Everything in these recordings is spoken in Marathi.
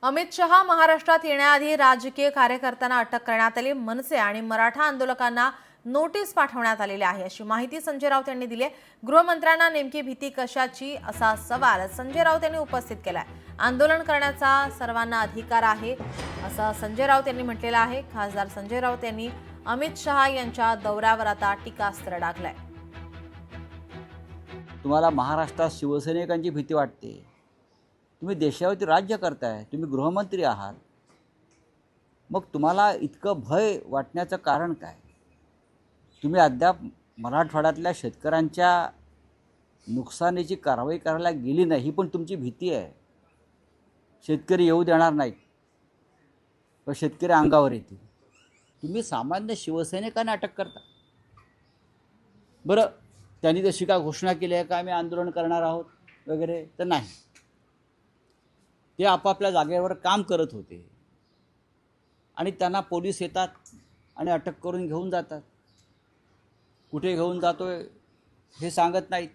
अमित शहा महाराष्ट्रात येण्याआधी राजकीय कार्यकर्त्यांना अटक करण्यात आली। मनसे आणि मराठा आंदोलकांना नोटीस पाठवण्यात आलेली आहे, अशी माहिती संजय राऊत यांनी दिली आहे। गृहमंत्र्यांना नेमकी भीती कशाची असा सवाल संजय राऊत यांनी उपस्थित केलाय। आंदोलन करण्याचा सर्वांना अधिकार आहे, असं संजय राऊत यांनी म्हटलेलं आहे। खासदार संजय राऊत यांनी अमित शहा यांच्या दौऱ्यावर आता टीकास्त्र डागलंय। तुम्हाला महाराष्ट्रात शिवसैनिकांची भीती वाटते, तुम्ही देशावरती राज्य करताय, तुम्ही गृहमंत्री आहात, मग तुम्हाला इतकं भय वाटण्याचं कारण काय? तुम्ही अद्याप मराठवाड्यातल्या शेतकऱ्यांच्या नुकसानीची कारवाई करायला गेली नाही, ही पण तुमची भीती आहे। शेतकरी येऊ देणार नाहीत, पण शेतकरी अंगावर येतील। तुम्ही सामान्य शिवसैनिकांना अटक करता। बरं, त्यांनी तशी का घोषणा केली आहे का आम्ही आंदोलन करणार आहोत वगैरे? तर नाही, ते आपापल्या जागेवर काम करत होते आणि त्यांना पोलीस येतात आणि अटक करून घेऊन जातात। कुठे घेऊन जातोय हे सांगत नाहीत।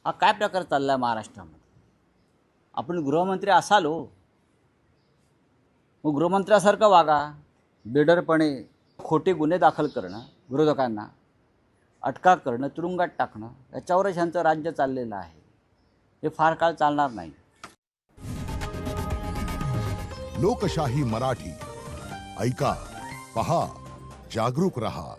हा काय प्रकार चालला आहे महाराष्ट्रामध्ये? आपण गृहमंत्री असाल हो, मग गृहमंत्र्यासारखं वागा। बेडरपणे खोटे गुन्हे दाखल करणं, विरोधकांना अटका करणं, तुरुंगात टाकणं, याच्यावरच ह्यांचं राज्य चाललेलं आहे। हे फार काळ चालणार नाही। लोकशाही मराठी ऐका, पहा, जागरूक रहा।